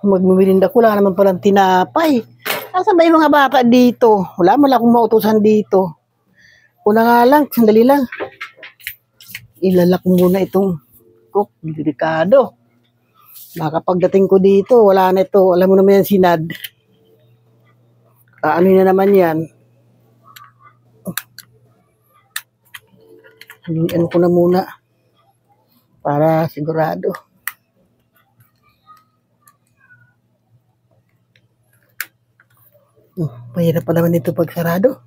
Magmimirinda ko lang naman palang tinapay. Asan ba yung mga bata dito? Wala man akong mautusan dito. Una nga lang, sandali lang. Ilalak ko muna itong cook. Delikado. Baka pagdating ko dito, wala na ito. Alam mo naman yan, sinad. Ano na naman yan? Ano ko na muna. Para sigurado. Mahirap pa naman ito pag sarado.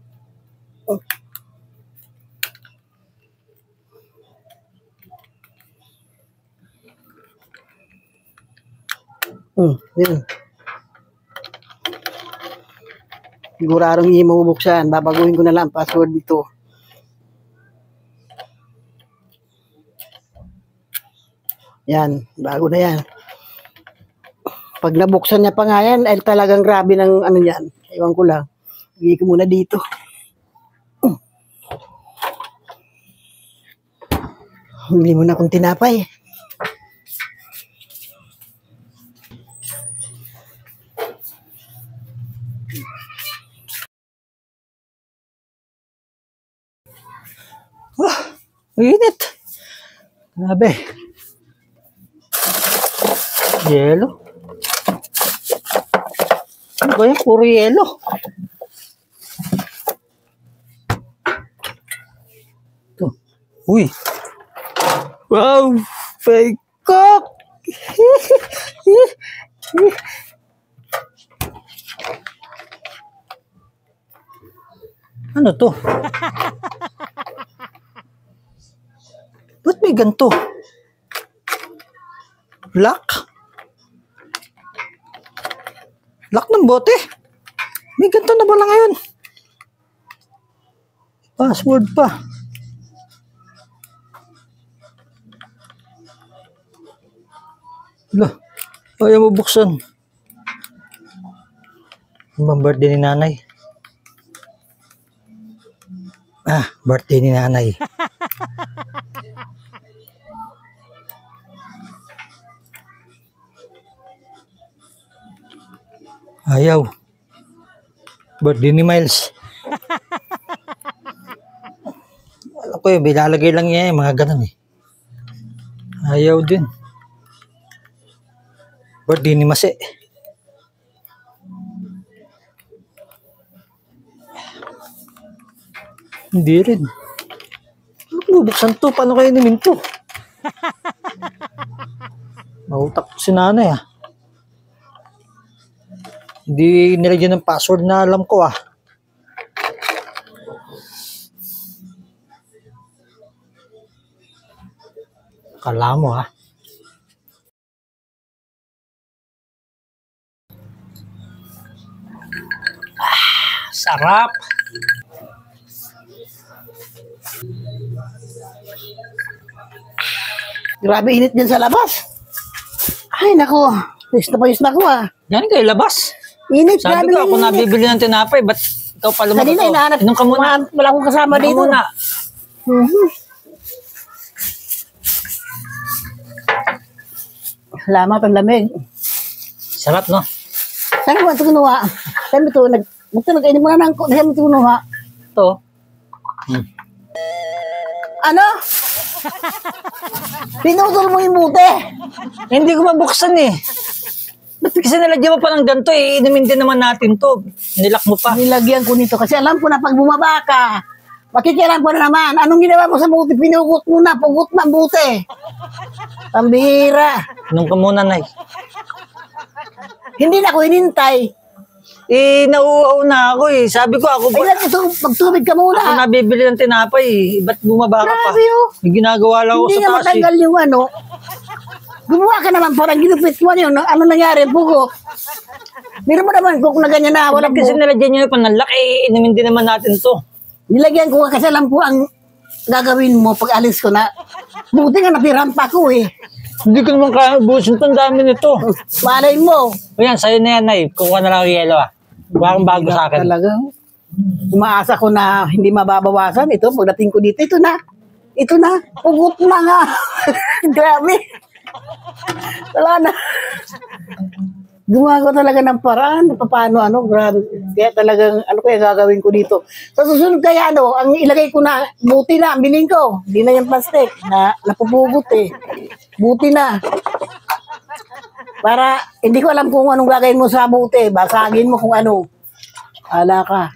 Yun. Siguradong hindi mabubuksan. Babaguhin ko na lang ang password nito. Yan, bago na yan. Pag nabuksan niya pa nga yan, ay talagang grabe ng ano yan. Ewan ko lang. Bigay ko muna dito. Bili muna akong tinapay. Init. Grabe. Yelo. Ano ba yan? Puro yelo. Ito. Uy. Wow. Fake cook. Ano to? Ba't may ganito? Lock? Lock ng bote? May ganito na pala ngayon. Password pa. Hala, ayaw mo buksan. Ang birthday ni nanay. Birthday ni nanay. Ayaw. Birthday ni Miles. Alam ko yun, bilalagay lang niya mga ganun eh. Ayaw din. Birthday ni Mase. Hindi rin. Ano buksan to? Paano kayo namin to? Mautak si nanay ah. Hindi nilagyan ng password na alam ko ah. Kala mo ah. Sarap. Grabe init dyan sa labas. Ay nako. Payos na ako ah. Yan kayo labas. Init, sabi ko, ako nabibili ng tinapay, ba't ikaw pa lumabas? Kanina, inahanap. Inom ka muna. Wala akong kasama dito. Muna. Salamat ang lamig. Sarap, no? Saan ko ito kinuha? Saan ito? Nag-kainin mo na ng saan ito kinuha? Ito. Ano? Pinutol mo yung bute. Hindi ko mabuksan eh. Ba't kasi nilagyan mo pa ng ganito eh? Inumin din naman natin to. Nilak mo pa. Nilagyan ko nito kasi alam ko na pag bumaba ka, makikialam ko na naman. Anong ginawa mo sa bute? Pinugot mo na. Pugot na ang bute. Pambihira. Inom ka muna, Nay. Hindi na ako hinintay. Eh, nauuhaw na ako eh. Sabi ko ako ba? Ay, magtubig ka muna. Ako nabibili ng tinapay eh. Ba't bumaba ka pa? Grabe oh. May ginagawa lang ako Hindi sa na taas matanggal yung ano. Gumawa ka naman parang ginupit mo yun. Ano nangyari? Pugo. Meron mo naman kung na ganyan na. Walang kasi nilagyan nyo yung panalak eh. Inumin din naman natin to. Nilagyan ko kasi alam ko ang gagawin mo pag alis ko na. Buti nga napiran pa ko eh. Hindi ko naman kaya busin to. Ang dami nito. Malay mo. O yan, sa'yo na yan, Nay. Kukuha na lang yung yelo ah. Bakang bago sa akin. Talaga. Umaasa ko na hindi mababawasan. Ito, pagdating ko dito, ito na. Ito na. Ugot na nga. Grabe. Wala na. Gumagawa talaga ng paraan, paano, grabe. Kaya talagang, ano kaya gagawin ko dito? Sa susunod kaya, ang ilagay ko na, buti na, ang biling ko. Hindi na yung plastic, napupugot eh. Buti na. Para, hindi ko alam kung anong gagawin mo sa buti. Basagin mo kung ano. Ala ka.